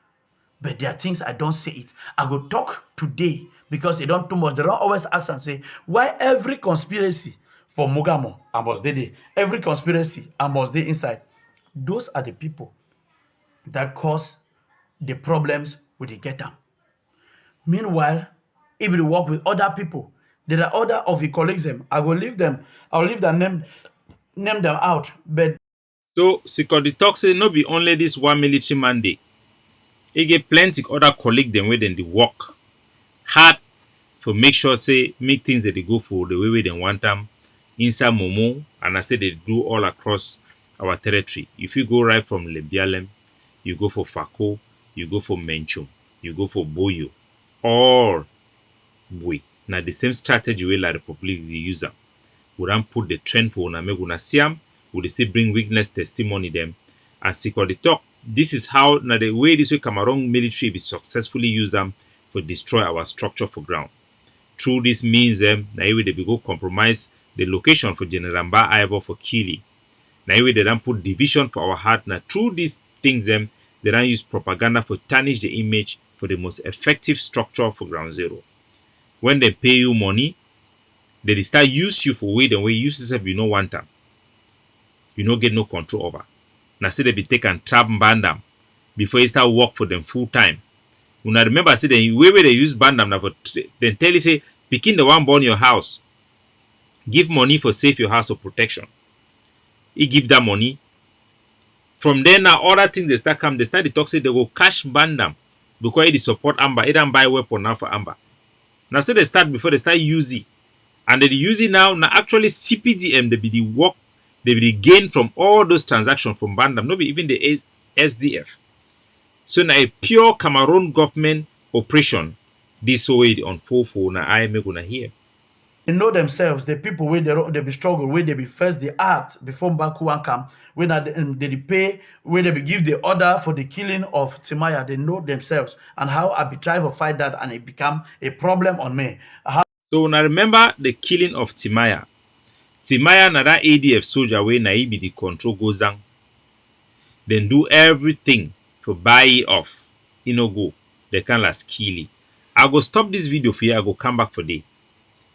But there are things I don't say it. I go talk today because it don't too much. They don't always ask and say, why every conspiracy for Mogamo, I must dey. Every conspiracy, I must dey inside. Those are the people that cause the problems when they get them. Meanwhile, if we work with other people, there are other of the colleagues them. I will leave them. I'll leave them name them out. But so Sikoti talk say no be only this one military mandate. He get plenty other colleagues them where then they work hard for make sure say make things that they go for the way they want them inside Momo, and I say they do all across our territory. If you go right from Lebialem, you go for Fako, you go for Menchum, you go for Boyo. Or we now the same strategy way La République the user. We don't put the trend for una make una siam, we still bring witness testimony them and Sikoti talk. This is how now the way this way Cameroon military be successfully use them for destroy our structure for ground. Through this means them now they be go compromise the location for General Mba Ivo for Kili. Now they don't put division for our heart. Now through these things them they don't use propaganda for tarnish the image for the most effective structure for ground zero. When they pay you money, they start use you for way the way you yourself you no want them. You no get no control over. Now say they be take and trap bandam before you start work for them full time. When I remember say the way they use bandam now for then tell you say picking the one born your house. Give money for save your house of protection. He give that money. From there now other things they start come, they start the talk say they go cash bandam. Because they support Amber, they don't buy weapon now for Amber. Now say they start before they start using. And they use it now actually CPDM, they be the work, they be the gain from all those transactions from Bandam, not even the SDF. So now a pure Cameroon government operation, this way on 4 now I make gonna hear. They know themselves, the people where they be struggle, where they be first the act before Baku come, when they pay, where they be give the order for the killing of Timaya, they know themselves and how I be try to fight that and it become a problem on me. So now remember the killing of Timaya. Timaya na that ADF soldier where na he be the control goes down. Then do everything for buy it off. You know go. They can last kill it. I go stop this video for you, I go come back for day.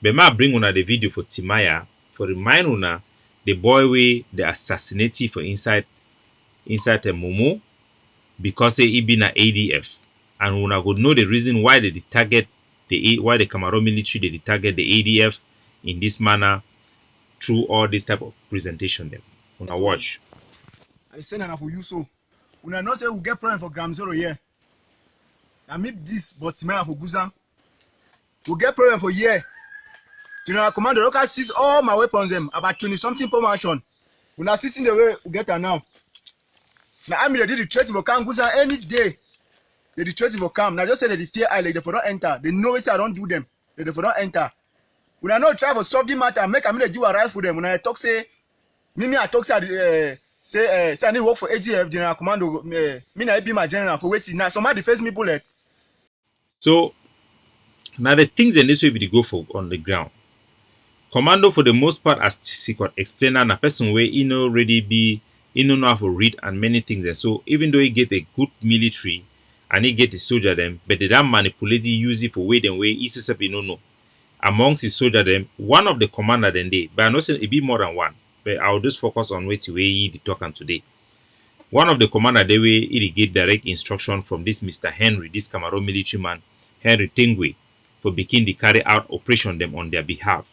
But I bring una the video for Timaya for remind una the boy way they assassinated for inside the Momo because he been an ADF, and una go know the reason why they target why the Cameroon military they target the ADF in this manner through all this type of presentation. Them una watch. I send enough for you so. Una know say we get problem for Gram Zero here. I meet this but Timaya for Guzan. We get problem for here. General Commander local sees all my weapons them about 20 something promotion. We are sitting the way we get her now. Now I mean they did the threat for come Guza any day. They the threat for come. Now just say that the fear I like they for not enter. They know it's I don't do them. They for not enter. When I not try for solve the matter, make I mean you arrive for them. When I talk say me I talk say say I need work for AGF General Commando. Me I be my general for waiting. Now somebody face me bullet. So now the things in this way we go for on the ground. Commando for the most part as secret explainer na person where he know already be he know how to read and many things and so even though he get a good military and he get the soldier them, but they don't manipulate use it for way them way he says you know. Amongst the soldier them, one of the commander then they, but I know it be more than one. But I'll just focus on what way he talking today. One of the commander they way he get direct instruction from this Mr. Henry, this Cameroon military man, Henry Tengwe, for begin to carry out operation them on their behalf,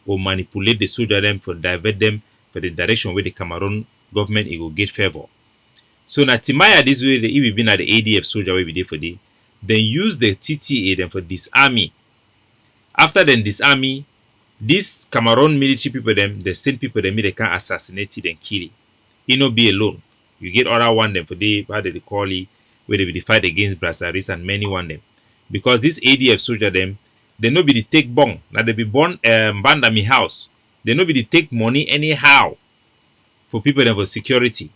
or manipulate the soldier them for divert them for the direction where the Cameroon government it will get favor. So now Timaya this way he will be at the ADF soldier will be there for day, then use the TTA them for disarming. After then disarming, these Cameroon military people them, they send people them they can assassinate it and kill it. He no be alone. You get other one them for the how they call it, where they will fight against Brassaris and many one them. Because this ADF soldier them, they no be the take bomb. Now they be born bandami house. They no be the take money anyhow for people them for security.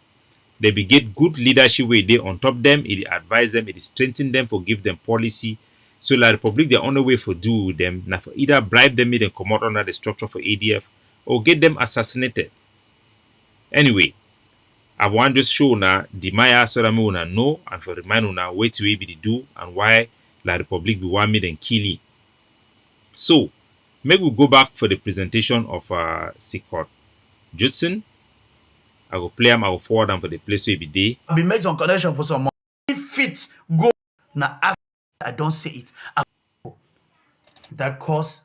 They be get good leadership where they on top them, it advise them, it strengthen them for give them policy. So La Republic the only way for do with them now for either bribe them make them come out under the structure for ADF or get them assassinated. Anyway, I want just show now the Maya so that me wanna know and for remind now what to be the do and why La Republic be want me then kill it. So maybe we go back for the presentation of Sikot Judson. I will play them, I will forward them for the place where be there. I'll be make some connection for some money. If it go now, I don't say it. That cause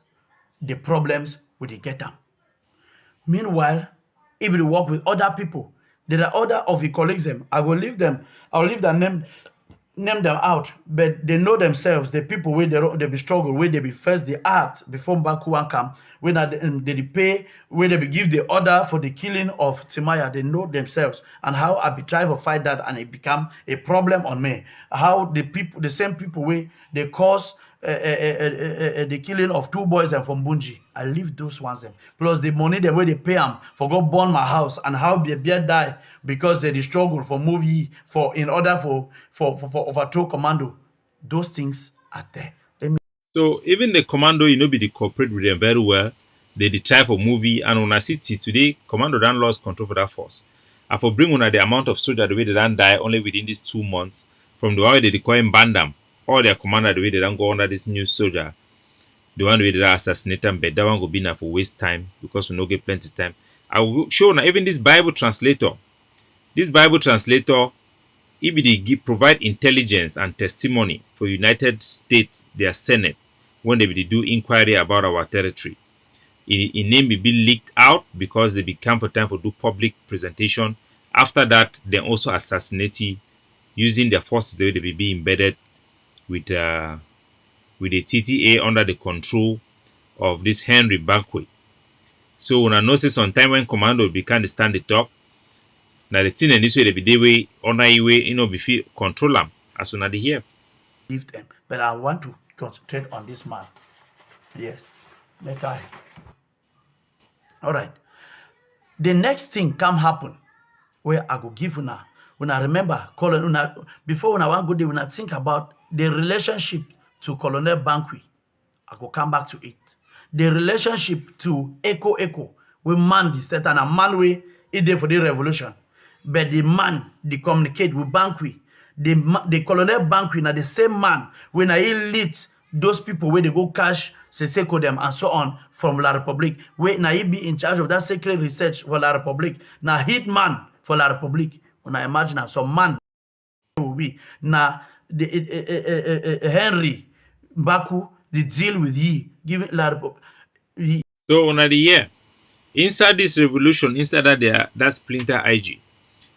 the problems with the get them. Meanwhile, if you work with other people, there are other of your colleagues them. I will leave them. I'll leave their name them out, but they know themselves. The people where they be struggle, where they be first the act before Bakuan come, when they pay, where they be give the order for the killing of Timaya. They know themselves and how I be try to fight that and it become a problem on me. How the people, the same people where they cause the killing of two boys and from Bunji. I leave those ones them. Plus the money the way they pay them for go burn my house and how the beer die because they struggle for movie for in order for overthrow commando. Those things are there. So even the commando, you know, be the cooperate with them very well. They try for movie and when I see today, commando done lost control for that force. And for bring on the amount of soldiers the way they done die only within these 2 months from the way they call him Bandam. All their commander the way they don't go under this new soldier, the one way they assassinate them, but that one will be enough for waste time because we no get plenty time. I will show now even this Bible translator. This Bible translator, if they provide intelligence and testimony for United States, their Senate, when they will do inquiry about our territory. In name will be leaked out because they become for time for do public presentation. After that, they also assassinate using their forces the way they will be embedded with the TTA under the control of this Henry Banquet. So when I notice on time when commando become stand the talk, now the thing in this way they be the way under the way you know be control them as soon as they hear. Leave them, but I want to concentrate on this man. Yes, make I. All right. The next thing come happen where I go give una. When I remember, before when I want to go there, when I think about the relationship to Colonel Banqui, I go come back to it. The relationship to Echo, we man the state and a man we is there for the revolution. But the man, they communicate with Banqui. The Colonel Banqui, now the same man, when I lead those people where they go cash, Seseko them and so on from La Republique, where now he be in charge of that secret research for La Republique. Now hit man for La Republique. When I imagine some man will be now the Henry Baku the deal with ye giving La Republique. So on the year inside this revolution, inside that splinter IG,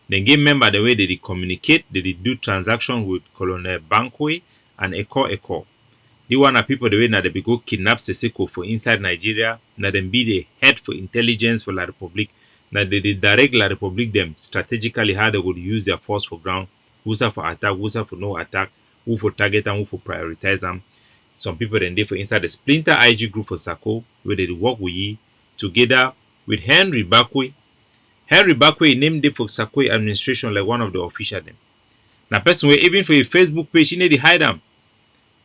the game member the way they communicate, they do transaction with Colonel Banquet and Echo. The one are people the way now they go kidnap Seseko for inside Nigeria, now them be the head for intelligence for La Republique. Now they direct La Republic them strategically how they would use their force for ground, who's for attack, who's for no attack, who for target and who for prioritize them. Some people then they for inside the splinter IG group for Sako, where they work with ye together with Henry Bakwe. Henry Bakwe named them for Sako administration like one of the official them. Now person way even for a Facebook page, you need to hide them.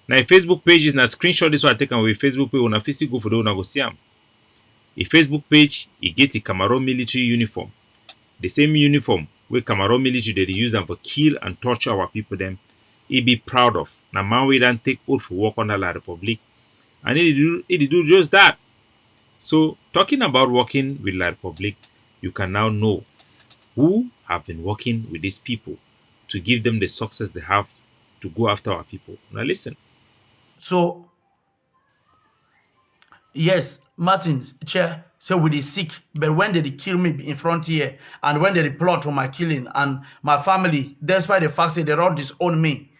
Now a Facebook page is na screenshot this one I take away Facebook page when I physically go for the one go see them. A Facebook page, it get a Cameroon military uniform. The same uniform where Cameroon military they use them for kill and torture our people them. He be proud of. Now man we don't take oath for work under La Republic. And it do just that. So talking about working with La Republic, you can now know who have been working with these people to give them the success they have to go after our people. Now listen. So, yes, Martin, chair, say we dey sick, but when they kill me in front here, and when they plot for my killing, and my family, despite the fact that they don't disown me,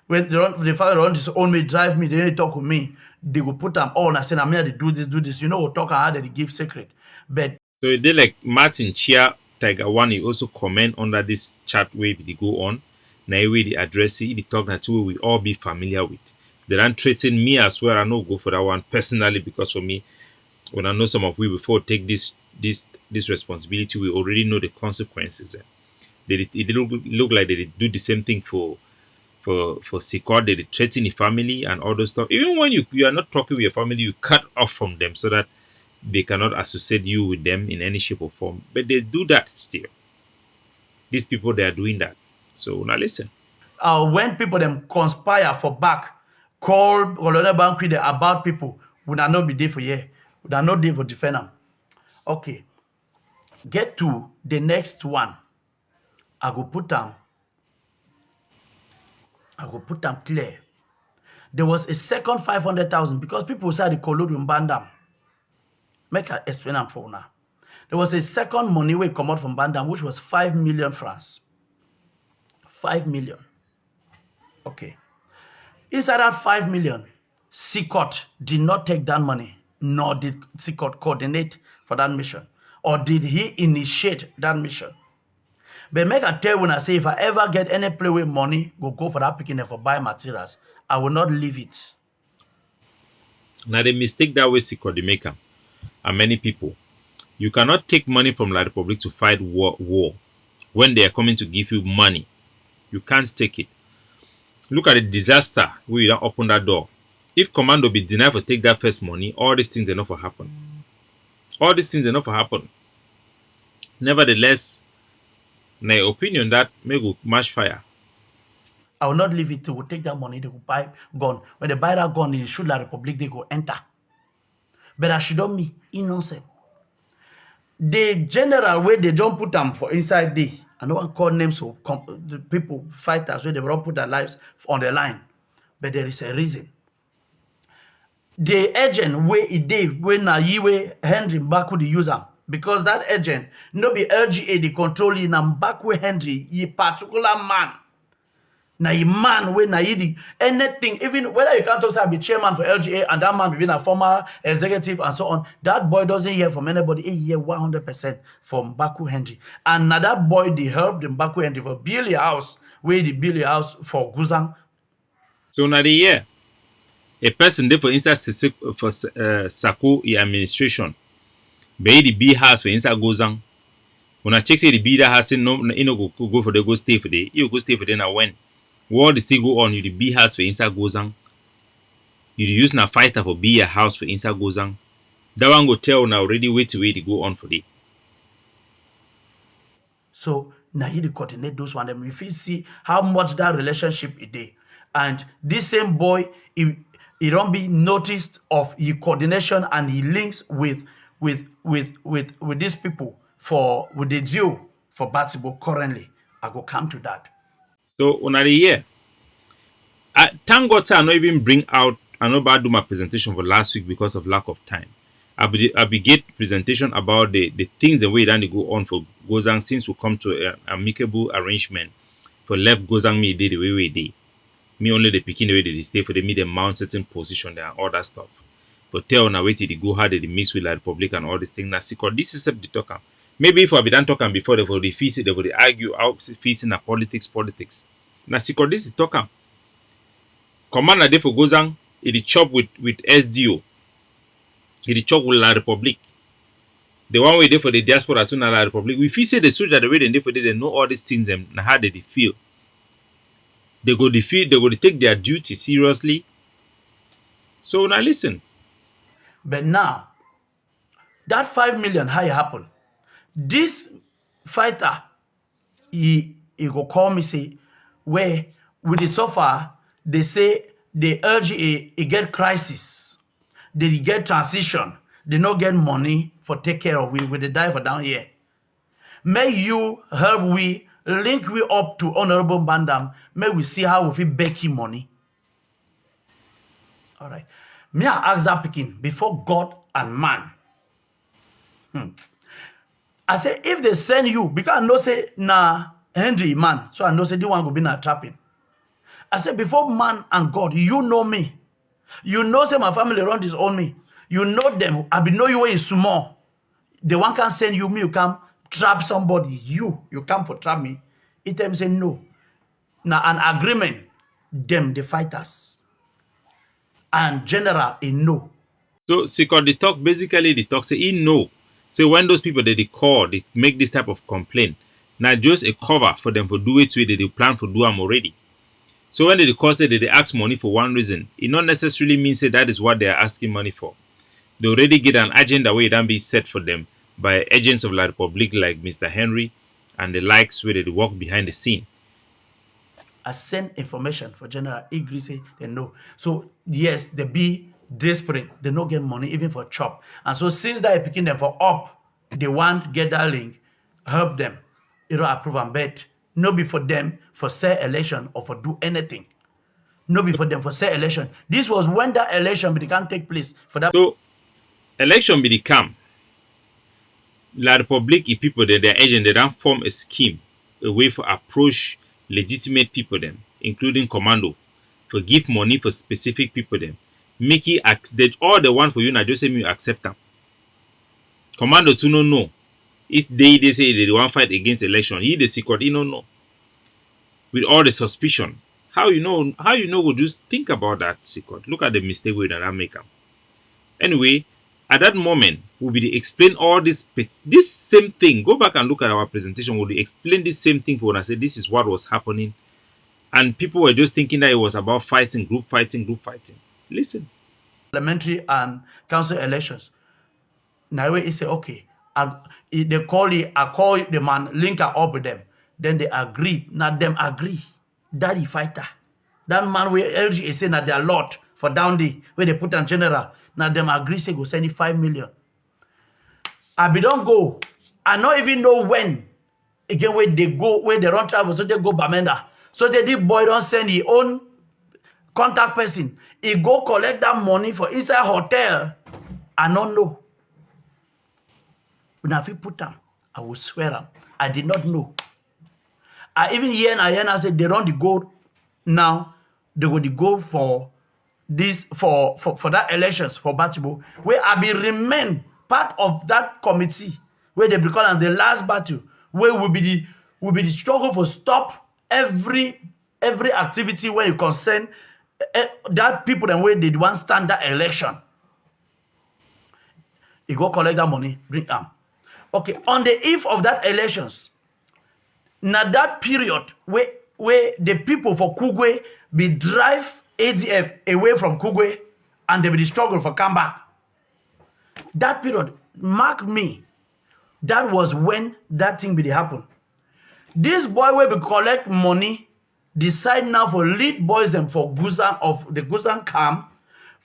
when the fact they don't disown me, drive me, they don't talk with me, they will put them all and say, I'm here to do this. You know, we'll talk and how they give secret. But so they like Martin Chia Tiger One, he also comment under this chat where they go on. Now way they address it, they talk that we all be familiar with. They don't threaten me as well. I know go for that one personally because for me, when I know some of we before take this responsibility, we already know the consequences. It look like they do the same thing for Sikor. They threaten the family and all those stuff. Even when you are not talking with your family, you cut off from them so that they cannot associate you with them in any shape or form. But they do that still. These people, they are doing that. So now listen. when people them conspire for back, call Colonel Banqui about people, would not be there for you. Would not there for defend them. Okay. Get to the next one. I go put them clear. There was a second 500,000 because people said the colluding Bandam. Make I explain them for now. There was a second money way come out from Bandam, which was 5 million francs. 5 million. Okay. Inside that 5 million, Sikot did not take that money, nor did Sikot coordinate for that mission, or did he initiate that mission. But make I tell you when I say if I ever get any play with money, go for that picking for buy materials, I will not leave it. Now the mistake that way Sikot the maker and many people. You cannot take money from La Republic to fight war when they are coming to give you money. You can't take it. Look at the disaster where you don't open that door. If commando be denied to take that first money, all these things are not for happen. All these things are not for happen. Nevertheless, my opinion that may go match fire. I will not leave it. They will take that money, they will buy gun. When they buy that gun, they shoot La Republic, they go enter. But I should not me innocent. The general where they don't put them for inside there, I don't call names of the people, fighters, where they don't put their lives on the line. But there is a reason. The agent where it did when Nayiwe Henry Mbaku the user, because that agent no be LGA the controlling and Mbaku Henry, ye particular man. Now a man when anything, even whether you can't also be chairman for LGA and that man being a former executive and so on, that boy doesn't hear from anybody. He hear 100% from Mbaku Henry. And now that boy they helped Mbaku Henry for build a house, where they build a house for Guzang. So now the year, a person there for inside for Sako administration, be the B house for inside Guzang. When I check say the B that has no, you know go for the go stay for the you go stay for the now when. War the still go on, you the B house for inside Gozang. You the use na fighter for be a house for inside Gozang. That one go tell now already wait to go on for the. So now he coordinate those one. Them if you see how much that relationship is there. And this same boy, he don't be noticed of his coordination and he links with these people with the duo for Batibo currently. I go come to that. So on the year, thank God I not even bring out. I know about do my presentation for last week because of lack of time. I be get presentation about the things the way that they go on for Gozang since we come to an amicable arrangement for left Gozang me the way we did. Me only the picking the way they stay for the me mount certain position there and all that stuff. But tell on a way to go how they mix with La Republic and all these things. Now see, this is the talker. Maybe if I be done talking before, they will refuse it, they will argue out facing a politics. Now, secret this is talking. Commander de for Gozang, it chop with SDO. It chop with La Republique. The one way there for the diaspora to La Republique. We feel say the soldier the way they for they know all these things them how they feel. They go to take their duty seriously. So now listen. But now, that 5 million, how it happen? This fighter, he go call me say, where with it so far, they say the LGA get crisis, they get transition, they not get money for take care of we with the die for down here. May you help we link we up to Honorable Bandam, may we see how we fit beg him money. All right. Me I ask that picking before God and man. I say if they send you, because I know say na Henry man, so I know say the one go be na trapping. I say before man and God, you know me. You know say my family run this on me. You know them. I be know you when you small. The one can send you, me you come trap somebody. You come for trap me. It them say no. Now an agreement, them the fighters. And general a no. So secret the talk basically the talk say he know. Say when those people that they call, they make this type of complaint. Now just a cover for them to do it so they plan for do them already. So when they call they ask money for one reason, it not necessarily means that is what they are asking money for. They already get an agenda where it can be set for them by agents of La Republique like Mr. Henry and the likes where they work behind the scene. I send information for General Igri say they know. So yes, they be desperate. They don't get money even for chop. And so since they are picking them for up, they want get that link, help them. You know, approve and bet. No be for them for say election or for do anything. No be for them for say election. This was when that election but it can't take place for that. So election be the come. La Republique people their agent they don't form a scheme, a way for approach legitimate people them, including commando, for give money for specific people them. Make it that all the one for you now just say me accept them. Commando to no know. It's they say they want fight against election. He the secret, he no know. With all the suspicion. How you know would just think about that secret. Look at the mistake we done make them. Anyway, at that moment, we'll be explain all this same thing. Go back and look at our presentation. We'll explain this same thing for when I said this is what was happening. And people were just thinking that it was about fighting, group fighting. Listen. Parliamentary and council elections. Now he say, okay, they call it, I call the man, link up with them. Then they agreed. Now them agree. Daddy fighter. That man where LGA say that their lot for down there, where they put on general. Now them agree say go send 5 million. I be don't go. I not even know when. Again, where they go, where they run travel, so they go Bamenda. So they did boy don't send his own contact person. He go collect that money for inside hotel. I don't know. When I put them, I will swear them. I did not know. I even hear and say they run the gold now. They go the gold for this for that elections for Batibo, where I be remain part of that committee where they be calling the last battle, where will be the struggle for stop every activity where you concern that people and where they want stand that election. You go collect that money, bring them. Okay, on the eve of that elections, now that period where the people for Kugwe be drive ADF away from Kugwe and they be the struggle for come back. That period, mark me, that was when that thing be happen. This boy will be collect money, decide now for lead boys and for Guzan of the Guzan camp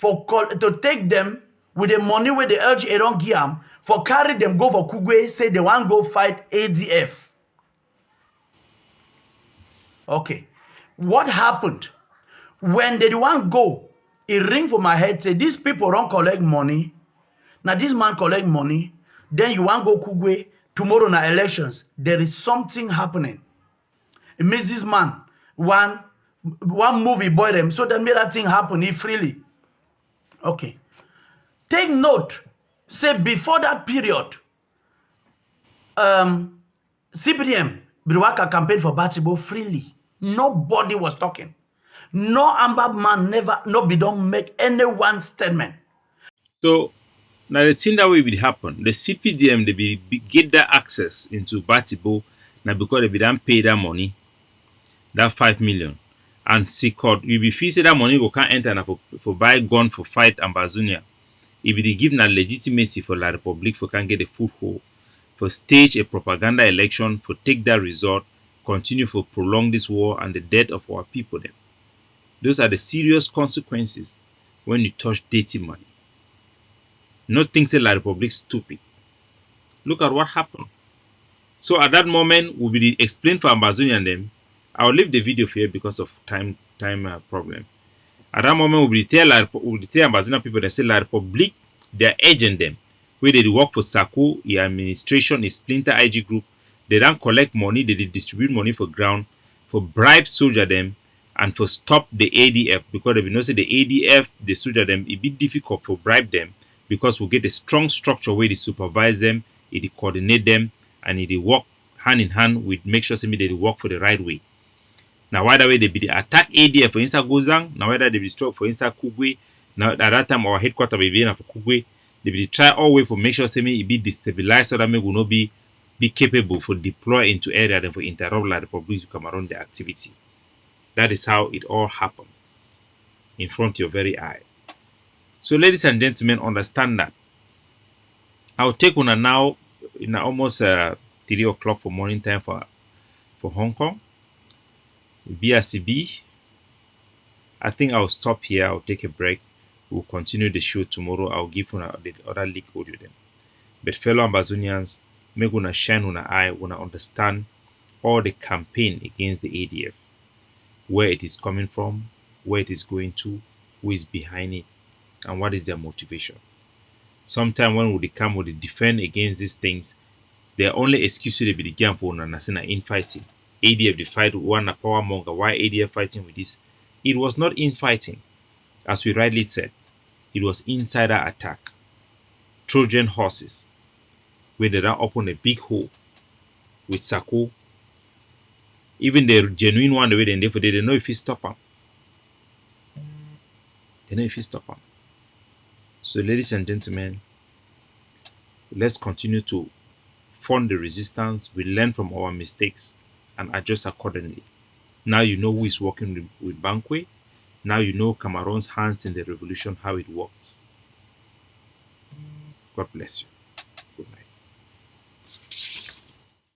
to take them with the money where the LGA don't give them, for carry them go for Kugwe, say they want go fight ADF. Okay. What happened? When they want go, it ring for my head, say these people don't collect money. Now this man collect money, then you want go Kugwe, tomorrow na elections. There is something happening. It means this man, one movie boy them, so they made that thing happen freely. Okay. Take note, say before that period, CPDM, Biruaka campaigned for Batibo freely. Nobody was talking. No Amber man never, no be don't make any one statement. So now the thing that way will happen. The CPDM they be get that access into Batibo now because they be don't pay that money, that 5 million. And Sikod, you be feel say that money go can't enter na for buy gun for fight Ambazonia. If they give na legitimacy for La Republic for can get a foothold, for stage a propaganda election, for take that result, continue for prolong this war and the death of our people then. Those are the serious consequences when you touch dirty money. Not think say La Republic stupid. Look at what happened. So at that moment, we will explain for Amazonian them. I'll leave the video here because of time problem. At that moment, we will tell Amazonian people that say La Republic, they are agent them. Where they work for SACO, the administration, is splinter IG group. They don't collect money, they distribute money for ground, for bribe soldier them, and for stop the ADF. Because if you know say the ADF, the soldier them, it be difficult for bribe them because we get a strong structure where they supervise them, it coordinate them, and it work hand in hand with make sure they work for the right way. Now whether way they be the attack ADF for inside Gozang, now whether they be struck for inside Kugwe, now at that time our headquarters be in for Kugwe, they be try all way for make sure it be destabilized so that me will not be capable for deploy into area and for interrupt La Republic to come around the activity. That is how it all happened in front of your very eye. So ladies and gentlemen, understand that. I'll take one now in almost 3 o'clock for morning time for Hong Kong. BRCB. I think I'll stop here. I'll take a break. We'll continue the show tomorrow. I'll give you the other leak audio then. But fellow Ambazonians, make una shine una eye, una understand all the campaign against the ADF, where it is coming from, where it is going to, who is behind it, and what is their motivation. Sometimes when we come with the defend against these things, their only excuse to be the game for una infighting. ADF the fight one a power monger. Why ADF fighting with this? It was not infighting, as we rightly said. It was insider attack. Trojan horses, where they ran open a big hole with Sako. Even the genuine one, the way they know if he stop them. They know if he stop them. So, ladies and gentlemen, let's continue to fund the resistance. We learn from our mistakes and adjust accordingly. Now you know who is working with Banque. Now you know Cameroon's hands in the revolution, how it works. God bless you.